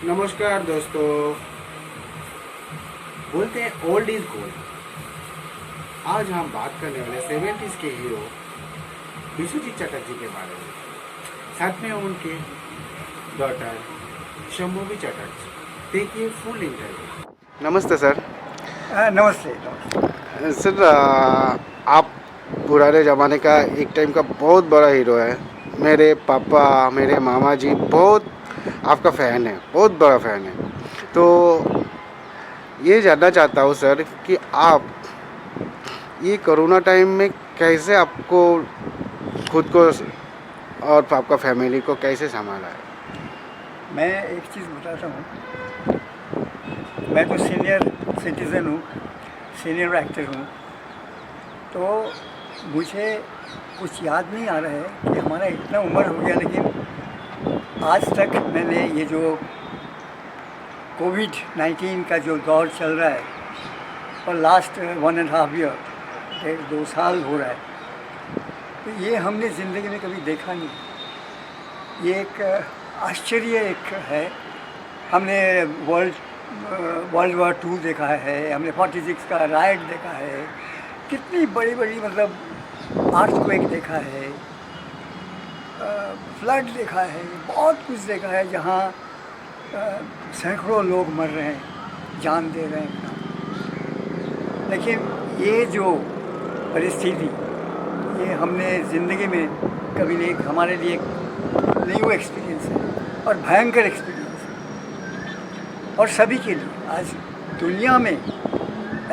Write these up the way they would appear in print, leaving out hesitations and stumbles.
नमस्कार दोस्तों। बोलते हैं ओल्ड इज गोल्ड। आज हम बात करने वाले 70s के हीरो विश्वजीत चटर्जी के बारे में, साथ में उनके डॉटर शंभवी चटर्जी। देखिए फुल इंटरव्यू। नमस्ते सर। नमस्ते नमस्ते। सर, आप पुराने ज़माने का एक टाइम का बहुत बड़ा हीरो है। मेरे पापा, मेरे मामा जी बहुत आपका फ़ैन है, बहुत बड़ा फ़ैन है। तो ये जानना चाहता हूँ सर कि आप ये कोरोना टाइम में कैसे आपको खुद को और आपका फैमिली को कैसे संभाला है? मैं एक चीज़ बताता हूँ। मैं तो सीनियर सिटीज़न हूँ, सीनियर एक्टर हूँ। तो मुझे कुछ याद नहीं आ रहा है कि हमारा इतना उम्र हो गया, लेकिन आज तक मैंने ये जो कोविड-19 का जो दौर चल रहा है और लास्ट 1.5 ईयर, 1.5 2 साल हो रहा है, तो ये हमने ज़िंदगी में कभी देखा नहीं। ये एक आश्चर्य एक है। हमने वर्ल्ड वर्ल्ड वार 2 देखा है, हमने 46 का राइट देखा है, कितनी बड़ी बड़ी मतलब अर्थक्वेक देखा है, फ्लड देखा है, बहुत कुछ देखा है जहाँ सैकड़ों लोग मर रहे हैं, जान दे रहे हैं अपना। लेकिन ये जो परिस्थिति, ये हमने ज़िंदगी में कभी नहीं, हमारे लिए एक न्यू एक्सपीरियंस है और भयंकर एक्सपीरियंस है। और सभी के लिए आज दुनिया में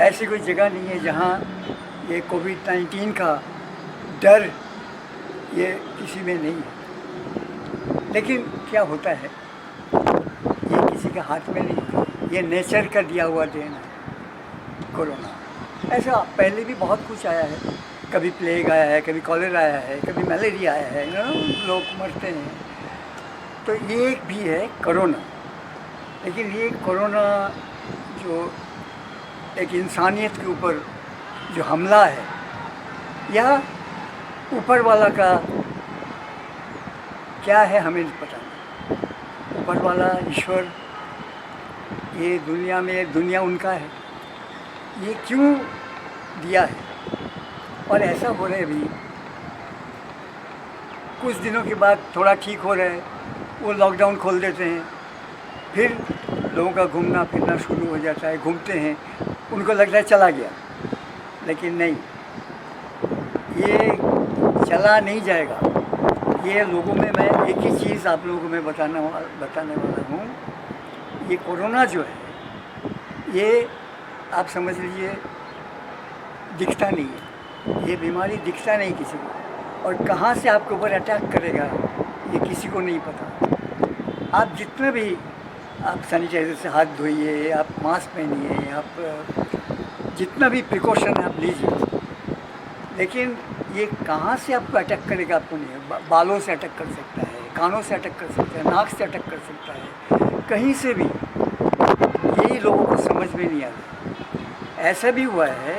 ऐसी कोई जगह नहीं है जहाँ ये कोविड-19 का डर ये किसी में नहीं है। लेकिन क्या होता है, ये किसी के हाथ में नहीं होता, ये नेचर का दिया हुआ देन है कोरोना। ऐसा पहले भी बहुत कुछ आया है, कभी प्लेग आया है, कभी कॉलेरा आया है, कभी मलेरिया आया है, लोग मरते हैं। तो ये एक भी है कोरोना। लेकिन ये कोरोना जो एक इंसानियत के ऊपर जो हमला है, यह ऊपर वाला का क्या है हमें नहीं पता। ऊपर वाला ईश्वर, ये दुनिया में, दुनिया उनका है, ये क्यों दिया है। और ऐसा हो रहा है अभी, कुछ दिनों के बाद थोड़ा ठीक हो रहा है, वो लॉकडाउन खोल देते हैं, फिर लोगों का घूमना फिरना शुरू हो जाता है, घूमते हैं, उनको लगता है चला गया। लेकिन नहीं, ये चला नहीं जाएगा। ये लोगों में, मैं एक ही चीज़ आप लोगों को मैं बताने वाला हूँ। ये कोरोना जो है, ये आप समझ लीजिए दिखता नहीं है। ये बीमारी दिखता नहीं किसी को, और कहाँ से आपके ऊपर अटैक करेगा ये किसी को नहीं पता। आप जितने भी आप सैनिटाइज़र से हाथ धोइए, आप मास्क पहनिए, आप जितना भी प्रिकॉशन आप लीजिए, लेकिन ये कहाँ से आपको अटैक करेगा आपको नहीं है। बालों से अटैक कर सकता है, कानों से अटैक कर सकता है, नाक से अटैक कर सकता है, कहीं से भी। यही लोगों को समझ में नहीं आता। ऐसा भी हुआ है,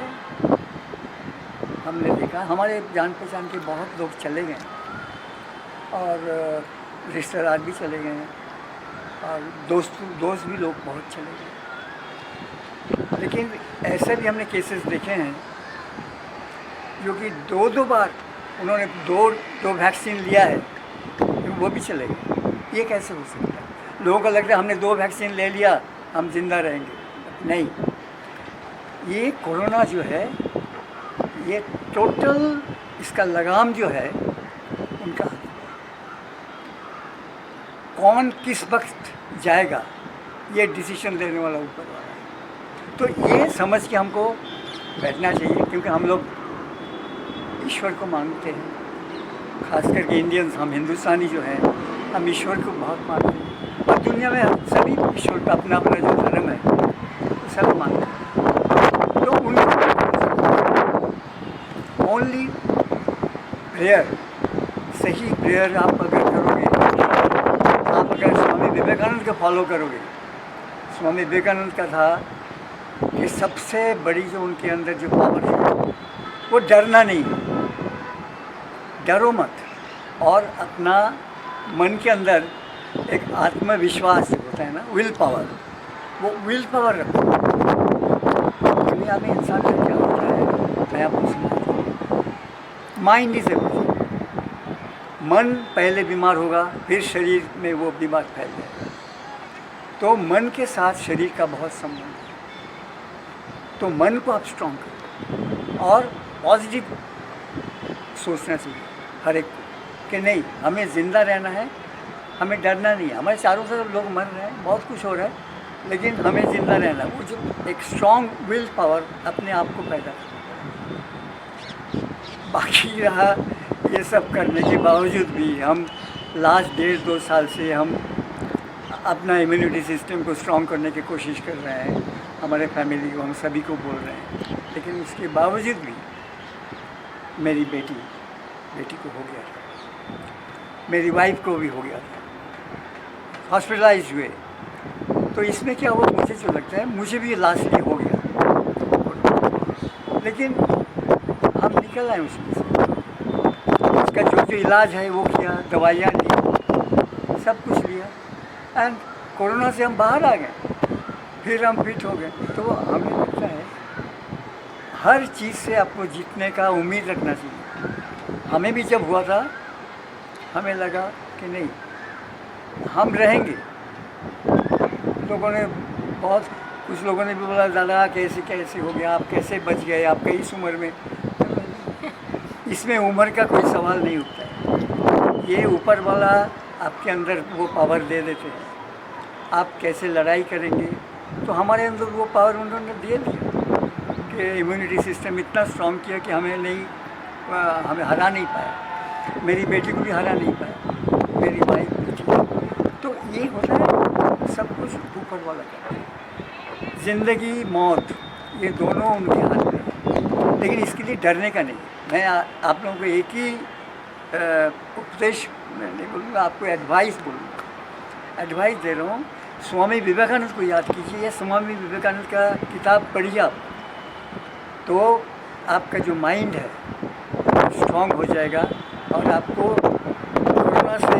हमने देखा, हमारे जान पहचान के बहुत लोग चले गए और रिश्तेदार भी चले गए हैं, और दोस्त भी लोग बहुत चले गए। लेकिन ऐसे भी हमने केसेस देखे हैं जो कि 2 बार उन्होंने दो वैक्सीन लिया है, तो वो भी चले गए। ये कैसे हो सकता है? लोगों को लगता है हमने 2 वैक्सीन ले लिया, हम जिंदा रहेंगे। नहीं, ये कोरोना जो है, ये टोटल इसका लगाम जो है उनका, कौन किस वक्त जाएगा ये डिसीजन लेने वाला ऊपर वाला है। तो ये समझ के हमको बैठना चाहिए, क्योंकि हम लोग ईश्वर को मानते हैं। खास करके इंडियंस, हम हिंदुस्तानी जो हैं, हम ईश्वर को बहुत मानते हैं। और दुनिया में हम सभी ईश्वर का अपना अपना जो धर्म है वो सब मानते हैं। तो उनको ओनली प्रेयर, सही प्रेयर आप अगर करोगे, आप अगर स्वामी विवेकानंद को फॉलो करोगे। स्वामी विवेकानंद का था कि सबसे बड़ी जो उनके अंदर जो पावर है, वो डरना नहीं है। डरो मत, और अपना मन के अंदर एक आत्मविश्वास जो होता है ना, विल पावर, वो विल पावर रखो। दुनिया में इंसान का क्या होता है, मैं आपको समझाता हूँ। Mind is everything. मन पहले बीमार होगा, फिर शरीर में वो बीमार फैल जाएगा। तो मन के साथ शरीर का बहुत संबंध है। तो मन को आप स्ट्रॉन्ग करो और पॉजिटिव सोचना चाहिए हर एक को कि नहीं, हमें ज़िंदा रहना है, हमें डरना नहीं है। हमारे चारों तरफ लोग मर रहे हैं, बहुत कुछ हो रहा है, लेकिन हमें ज़िंदा रहना है। वो जो एक स्ट्रॉन्ग विल पावर अपने आप को पैदा करना। बाकी रहा ये सब करने के बावजूद भी हम लास्ट 1.5-2 साल से हम अपना इम्यूनिटी सिस्टम को स्ट्रॉन्ग करने की कोशिश कर रहे हैं। हमारे फैमिली को, हम सभी को बोल रहे हैं, लेकिन उसके बावजूद भी मेरी बेटी को हो गया था, मेरी वाइफ को भी हो गया था, हॉस्पिटलाइज हुए। तो इसमें क्या हुआ, मुझे जो लगता है मुझे भी लास्टली हो गया, लेकिन हम निकल आए उसमें से। उसका जो इलाज है वो किया, दवाइयाँ ली, सब कुछ लिया, एंड कोरोना से हम बाहर आ गए, फिर हम फिट हो गए। तो हमें लगता है हर चीज़ से आपको जीतने का उम्मीद रखना चाहिए। हमें भी जब हुआ था, हमें लगा कि नहीं, हम रहेंगे। लोगों ने बहुत, कुछ लोगों ने भी बोला, दादा कैसे हो गया, आप कैसे बच गए, आपके इस उम्र में। इसमें उम्र का कोई सवाल नहीं उठता है। ये ऊपर वाला आपके अंदर वो पावर दे देते हैं। आप कैसे लड़ाई करेंगे, तो हमारे अंदर वो पावर उन्होंने दे दिया कि इम्यूनिटी सिस्टम इतना स्ट्रॉन्ग किया कि हमें हरा नहीं पाया। मेरी बेटी को भी हरा नहीं पाया, मेरी वाइफ भी थी। तो ये होता है, सब कुछ ऊपर वाला करता है। ज़िंदगी मौत ये दोनों उनके हाथ में है, लेकिन इसके लिए डरने का नहीं। मैं आप लोगों को एक ही उपदेश नहीं बोलूँगा, आपको एडवाइस बोलूँगा। एडवाइस दे रहा हूँ, स्वामी विवेकानंद को याद कीजिए। स्वामी विवेकानंद का किताब पढ़िए आप, तो आपका जो माइंड है स्ट्रॉन्ग हो जाएगा और आपको कोरोना से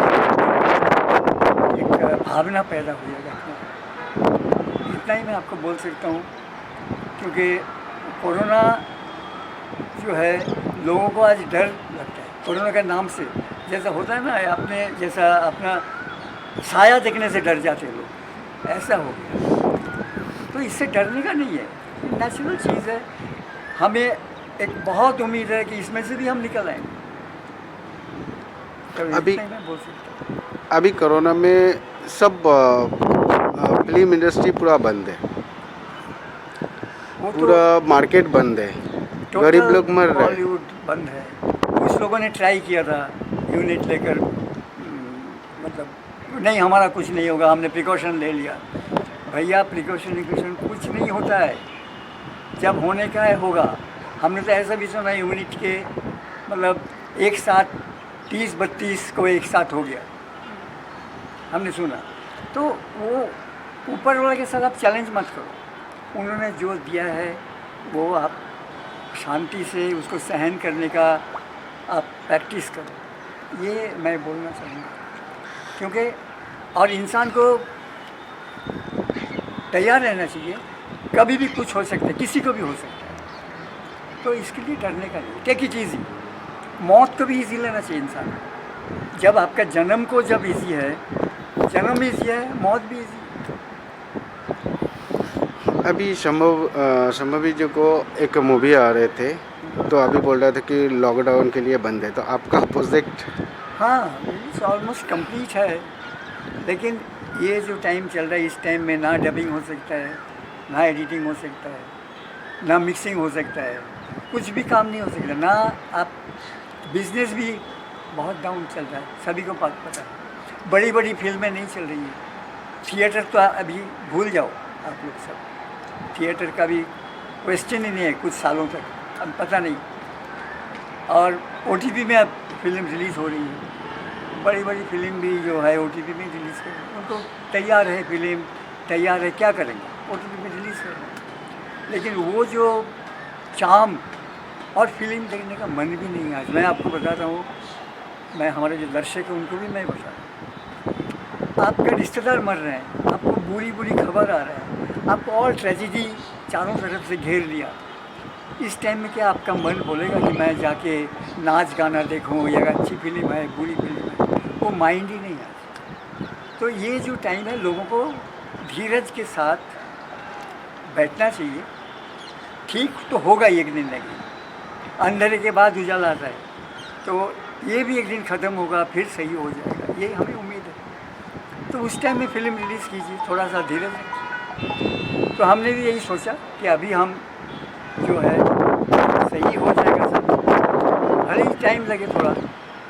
एक भावना पैदा हो जाएगा। इतना ही मैं आपको बोल सकता हूँ, क्योंकि कोरोना जो है लोगों को आज डर लगता है। कोरोना के नाम से जैसा होता है ना, आपने जैसा अपना साया देखने से डर जाते हैं लोग, ऐसा हो गया। तो इससे डरने का नहीं है, नेचुरल चीज़ है। हमें एक बहुत उम्मीद है कि इसमें से भी हम निकल आएंगे। तो अभी मैं बोल सकता हूँ। अभी कोरोना में सब फिल्म इंडस्ट्री पूरा बंद है, वो तो पूरा मार्केट बंद है, गरीब लोग मर रहे हैं। बॉलीवुड बंद है। कुछ लोगों ने ट्राई किया था यूनिट लेकर, मतलब नहीं हमारा कुछ नहीं होगा, हमने प्रिकॉशन ले लिया। भैया प्रिकॉशन कुछ नहीं होता है, जब होने का है होगा। हमने तो ऐसा भी सुना यूनिट के, मतलब एक साथ 30-32 को एक साथ हो गया, हमने सुना। तो वो ऊपर वाले के साथ आप चैलेंज मत करो। उन्होंने जो दिया है वो आप शांति से उसको सहन करने का आप प्रैक्टिस करो, ये मैं बोलना चाहूँगा। क्योंकि और इंसान को तैयार रहना चाहिए, कभी भी कुछ हो सकता है, किसी को भी हो सकता है। तो इसके लिए डरने का नहीं, टेक इट ईजी। मौत को भी ईजी लेना चाहिए इंसान। जब आपका जन्म को जब ईजी है, जन्म ईजी है, मौत भी ईजी है। अभी संभवी जी को एक मूवी आ रहे थे, तो अभी बोल रहा था कि लॉकडाउन के लिए बंद है, तो आपका प्रोजेक्ट? हाँ, ऑलमोस्ट कंप्लीट है, लेकिन ये जो टाइम चल रहा है, इस टाइम में ना डबिंग हो सकता है, ना एडिटिंग हो सकता है, ना मिक्सिंग हो सकता है, कुछ भी काम नहीं हो सकता। ना आप बिजनेस भी बहुत डाउन चल रहा है, सभी को पता है। बड़ी बड़ी फिल्में नहीं चल रही हैं, थिएटर तो अभी भूल जाओ आप लोग सब, थिएटर का भी क्वेश्चन ही नहीं है कुछ सालों तक, अब पता नहीं। और OTT में अब फिल्म रिलीज़ हो रही है, बड़ी बड़ी फिल्म भी जो है OTT में रिलीज़ कर रही है। उनको तैयार है, फिल्म तैयार है, क्या करेंगे, OTT में रिलीज़ कर रहे हैं। लेकिन वो जो चाम और फिल्म देखने का मन भी नहीं है आज। मैं आपको बताता हूँ, मैं हमारे जो दर्शक हैं उनको भी मैं बता रहा हूँ, आपका रिश्तेदार मर रहे हैं, आपको बुरी बुरी खबर आ रहा है, आपको और ट्रेजिडी चारों तरफ से घेर लिया। इस टाइम में क्या आपका मन बोलेगा कि मैं जाके नाच गाना देखूं या अच्छी फिल्म है बुरी फिल्म है? वो माइंड ही नहीं आता। तो ये जो टाइम है, लोगों को धीरज के साथ बैठना चाहिए। ठीक तो होगा एक दिन, लेकिन अंधेरे के बाद उजाला आता है, तो ये भी एक दिन ख़त्म होगा, फिर सही हो जाएगा, ये हमें उम्मीद है। तो उस टाइम में फिल्म रिलीज़ कीजिए, थोड़ा सा धीरज रखिए। तो हमने भी यही सोचा कि अभी हम जो है सही हो जाएगा सब, भले ही टाइम लगे थोड़ा,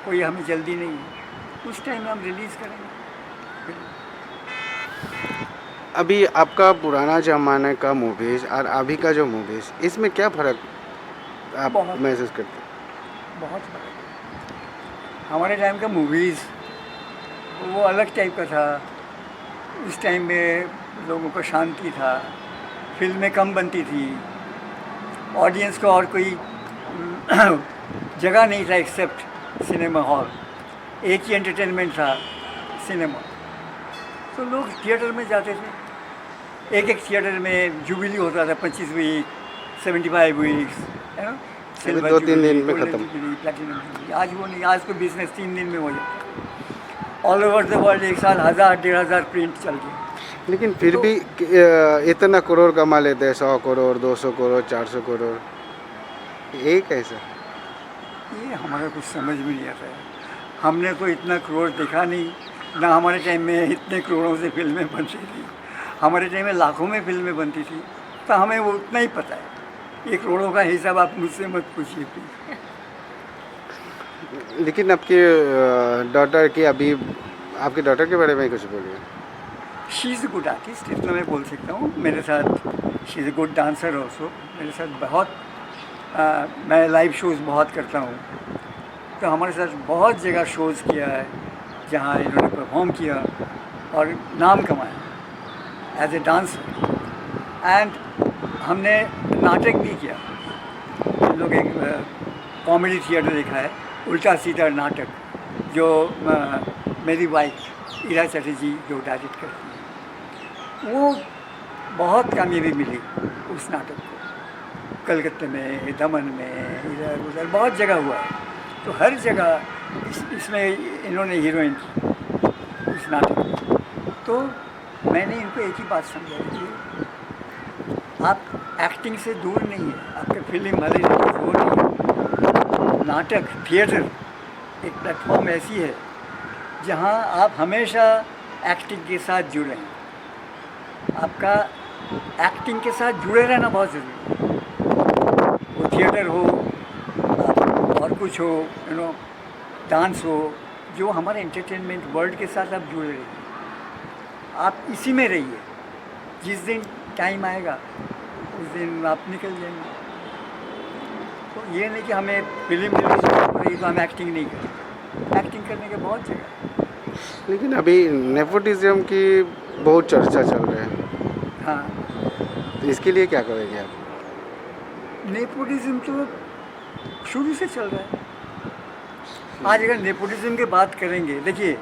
कोई हमें जल्दी नहीं है, उस टाइम में हम रिलीज़ करेंगे। अभी आपका पुराना ज़माने का मूवीज़ और अभी का जो मूवीज़, इसमें क्या फ़र्क आप बहुत महसूस करते हैं? बहुत फर्क है। हमारे टाइम का मूवीज़ वो अलग टाइप का था। उस टाइम में लोगों को शांति था, फिल्में कम बनती थी, ऑडियंस को और कोई जगह नहीं था एक्सेप्ट सिनेमा हॉल। एक ही एंटरटेनमेंट था, सिनेमा। तो लोग थिएटर में जाते थे। एक एक थिएटर में जुबिली होता था, 25 वीक, 75 वीक्स, है ना। अभी 2-3 दिन में गोल्डन ख़त्म। Jubilee, platinum jubilee. आज वो नहीं, आज तो बिजनेस 3 दिन में हो जाता है। ऑल ओवर द वर्ल्ड एक साल 1000-1500 प्रिंट चल गए। लेकिन फिर तो भी इतना करोड़ कमा लेते हैं, 100 करोड़, 200 करोड़, 400 करोड़, ये कैसा? ये हमारा कुछ समझ में नहीं आता है। हमने तो इतना करोड़ देखा नहीं ना, हमारे टाइम में इतने करोड़ों से फिल्में बनती थी। हमारे टाइम में लाखों में फिल्में बनती थी, तो हमें वो उतना ही पता है। ये करोड़ों का हिसाब आप मुझसे मत पूछिए प्लीज। लेकिन आपके डॉटर की अभी, आपके डॉटर के बारे में कुछ बोलिए। She is a good artist, इतना मैं बोल सकता हूँ। मेरे साथ she is a good dancer also. मेरे साथ बहुत मैं लाइव शोज़ बहुत करता हूँ, तो हमारे साथ बहुत जगह शोज़ किया है जहाँ इन्होंने परफॉर्म किया और नाम कमाया एज ए डांसर। एंड हमने नाटक भी किया। हम लोग एक कॉमेडी थिएटर देखा है, उल्टा सीधा नाटक, जो मेरी वाइफ ईरा चटर्जी जो डायरेक्ट करती है। वो बहुत कामयाबी मिली उस नाटक को। कलकत्ते में, दमन में, इधर उधर बहुत जगह हुआ है। तो हर जगह इसमें इन्होंने हीरोइन की उस नाटक में। तो मैंने इनको एक ही बात समझाई कि आप एक्टिंग से दूर नहीं है, आपके फिल्म वाले वो नहीं है। नाटक, थिएटर एक प्लेटफॉर्म ऐसी है जहाँ आप हमेशा एक्टिंग के साथ जुड़े हैं। आपका एक्टिंग के साथ जुड़े रहना बहुत ज़रूरी है। वो थिएटर हो और कुछ हो, यू नो, डांस हो, जो हमारे एंटरटेनमेंट वर्ल्ड के साथ आप जुड़े रहिए। आप इसी में रहिए। जिस दिन टाइम आएगा उस दिन आप निकल जाएंगे। तो ये नहीं कि हमें फिल्म रिलीज हो रही तो हम एक्टिंग नहीं करें। एक्टिंग करने के बहुत जगह। लेकिन अभी नेपोटिज्म की बहुत चर्चा चल रही है, हाँ, तो इसके लिए क्या करेंगे आप? नेपोटिज्म तो शुरू से चल रहा है। आज अगर नेपोटिज्म की बात करेंगे, देखिए,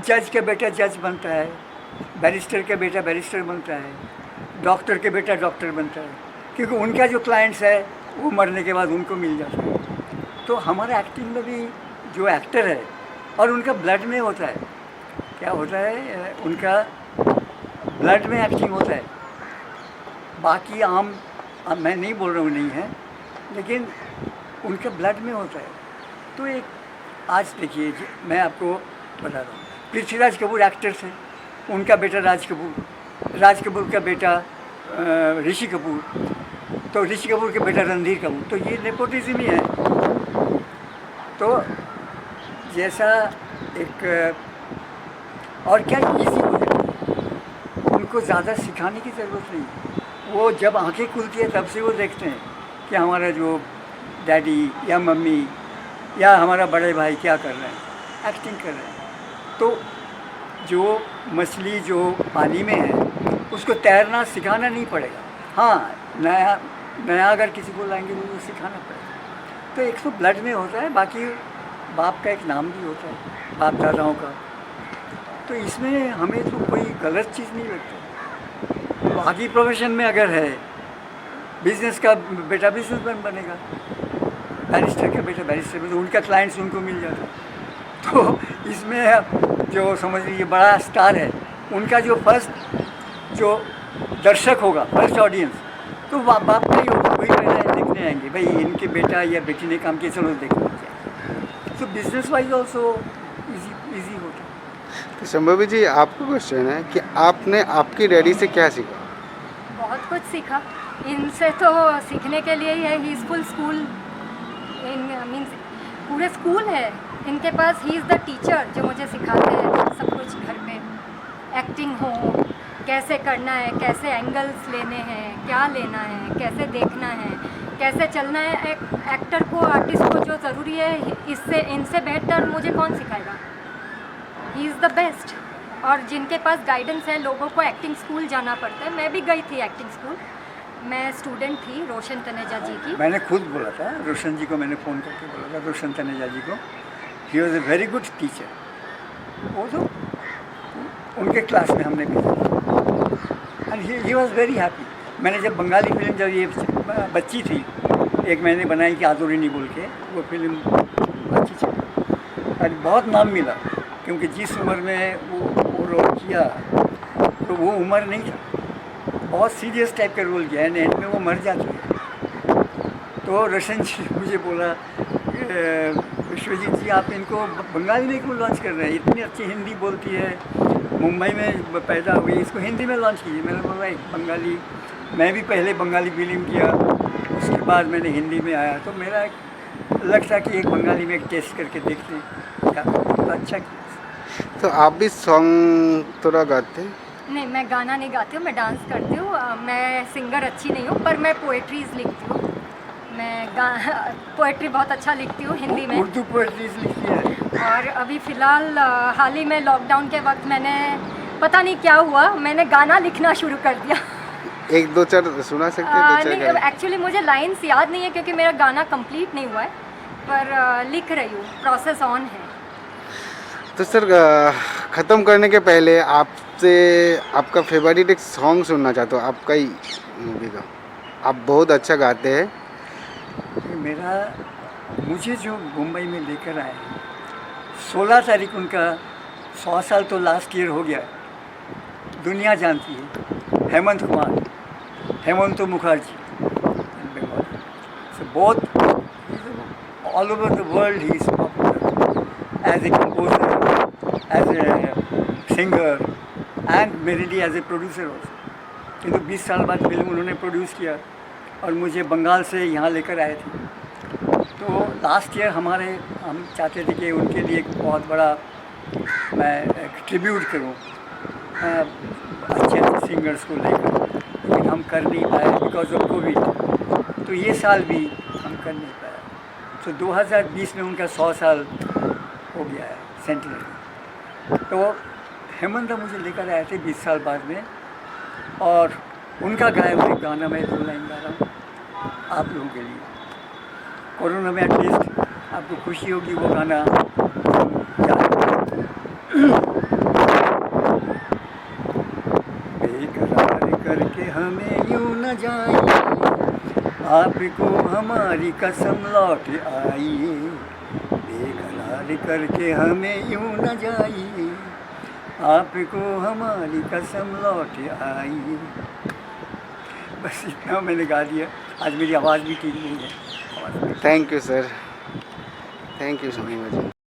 जज का बेटा जज बनता है, बैरिस्टर का बेटा बैरिस्टर बनता है, डॉक्टर के बेटा डॉक्टर बनता है, क्योंकि उनका जो क्लाइंट्स है वो मरने के बाद उनको मिल जाता है। तो हमारे एक्टिंग में भी जो एक्टर है और उनका ब्लड में होता है, क्या होता है, उनका ब्लड में एक्टिंग होता है। बाकी आम मैं नहीं बोल रहा हूँ नहीं है, लेकिन उनका ब्लड में होता है। तो एक आज देखिए, मैं आपको बता रहा हूँ, पृथ्वीराज कपूर एक्टर्स हैं, उनका बेटा राज कपूर का बेटा ऋषि कपूर, तो ऋषि कपूर का बेटा रणधीर कपूर। तो ये नेपोटिज्म ही है। तो जैसा एक और क्या इजी हो जाता है, उनको ज़्यादा सिखाने की ज़रूरत नहीं है। वो जब आंखें खुलती है तब से वो देखते हैं कि हमारा जो डैडी या मम्मी या हमारा बड़े भाई क्या कर रहे हैं, एक्टिंग कर रहे हैं। तो जो मछली जो पानी में है उसको तैरना सिखाना नहीं पड़ेगा। हाँ, नया अगर किसी को लाएंगे तो सिखाना पड़ेगा। तो एक तो ब्लड में होता है, बाकी बाप का एक नाम भी होता है, बाप दादाओं का। तो इसमें हमें तो कोई गलत चीज़ नहीं लगती। बाकी प्रोफेशन में अगर है, बिजनेस का बेटा बिजनेसमैन बनेगा, बैरिस्टर का बेटा बैरिस्टर, तो उनका क्लाइंट्स उनको मिल जाता है। तो इसमें जो समझ लीजिए बड़ा स्टार है, उनका जो फर्स्ट जो दर्शक होगा, फर्स्ट ऑडियंस, तो बाप का ही होगा, वही पहले देखने आएंगे, भाई इनके बेटा या बेटी ने काम किया, चलो देखने जाए। तो बिजनेस वाइज ऑल्सो ईजी होता है। तो संभवी जी, आपको क्वेश्चन है कि आपने आपकी डैडी से क्या सीखा? बहुत कुछ सीखा इनसे, तो सीखने के लिए ही है। He is full school, in means पूरे स्कूल है इनके पास। ही इज़ द टीचर जो मुझे सिखाते हैं सब कुछ घर पे। एक्टिंग हो, कैसे करना है, कैसे एंगल्स लेने हैं, क्या लेना है, कैसे देखना है, कैसे चलना है। एक्टर को, आर्टिस्ट को जो ज़रूरी है, इससे इनसे बेहतर मुझे कौन सिखाएगा। He is the best. और जिनके पास गाइडेंस है, लोगों को एक्टिंग स्कूल जाना पड़ता है। मैं भी गई थी एक्टिंग स्कूल, मैं स्टूडेंट थी रोशन तनेजा जी की। मैंने खुद बोला था, रोशन जी को मैंने फ़ोन करके बोला था, रोशन तनेजा जी को, he was a very good teacher. वो तो उनके क्लास में हमने भी and he was very happy. मैंने जब बंगाली फिल्म, जब ये बच्ची थी, एक मैंने बनाई कि आदुरिनी बोल के, वो फिल्म अच्छी चली और बहुत नाम मिला, क्योंकि जिस उम्र में वो रोल किया तो वो उम्र नहीं था, बहुत सीरियस टाइप का रोल किया, एंड में वो मर जाती है। तो रोशन जी मुझे बोला, विश्वजीत जी आप इनको बंगाली में क्यों लॉन्च कर रहे हैं, इतनी अच्छी हिंदी बोलती है, मुंबई में पैदा हुई, इसको हिंदी में लॉन्च कीजिए। मैंने बोला एक बंगाली, मैं भी पहले बंगाली फिल्म किया, उसके बाद मैंने हिंदी में आया, तो मेरा लगता कि एक बंगाली में एक टेस्ट करके देखते हैं क्या, तो अच्छा किया। तो आप भी सॉन्ग थोड़ा गाते हैं? नहीं, मैं गाना नहीं गाती हूँ, मैं डांस करती हूँ। मैं सिंगर अच्छी नहीं हूँ, पर मैं पोएट्रीज़ लिखती हूँ। मैं पोएट्री बहुत अच्छा लिखती हूँ हिंदी में। उर्दू पोएट्रीज लिखी है। और अभी फ़िलहाल हाल ही में लॉकडाउन के वक्त मैंने, पता नहीं क्या हुआ, मैंने गाना लिखना शुरू कर दिया। एक दो चार सुना सकते हैं? दो चार नहीं, गाने? एक्चुअली मुझे लाइन्स याद नहीं है क्योंकि मेरा गाना कंप्लीट नहीं हुआ है, पर लिख रही हूँ, प्रोसेस ऑन है। तो सर, ख़त्म करने के पहले आपसे आपका फेवरेट एक सॉन्ग सुनना चाहता हूँ, आपका ही मूवी का। आप बहुत अच्छा गाते हैं। मेरा, मुझे जो मुंबई में लेकर आए, 16 तारीख उनका 100 साल तो लास्ट ईयर हो गया, दुनिया जानती है। हेमंत कुमार, हेमंत मुखर्जी, बंगाल से बहुत all over the world he is popular as a composer, as a singer and मेरे लिए एज ए प्रोड्यूसर ऑल्सो। किंतु 20 साल बाद फिल्म उन्होंने प्रोड्यूस किया और मुझे बंगाल से यहाँ लेकर आए थे। तो लास्ट ईयर हम चाहते थे कि उनके लिए एक बहुत बड़ा मैं एक ट्रिब्यूट करूँ अच्छे अच्छे सिंगर्स को लेकर, लेकिन हम कर नहीं पाए बिकॉज ऑफ कोविड। तो ये साल भी हम कर नहीं पाए। तो 2020 में उनका 100 साल हो गया है, सेंटिनरी। तो हेमंत मुझे लेकर आए थे 20 साल बाद में, और उनका गाया हुआ एक गाना मैं 2 लाइन गा रहा हूँ आप लोगों के लिए। कोरोना में एटलीस्ट आपको खुशी होगी वो गाना बेकरार करके हमें यूं न जाइए, आपको हमारी कसम लौट आइए। बेकरार करके हमें यूं न जाइए, आपको हमारी कसम लौट आइए। बस इतना मैंने गा दिया। आज मेरी आवाज़ भी ठीक नहीं है। Thank you sir, thank you so much.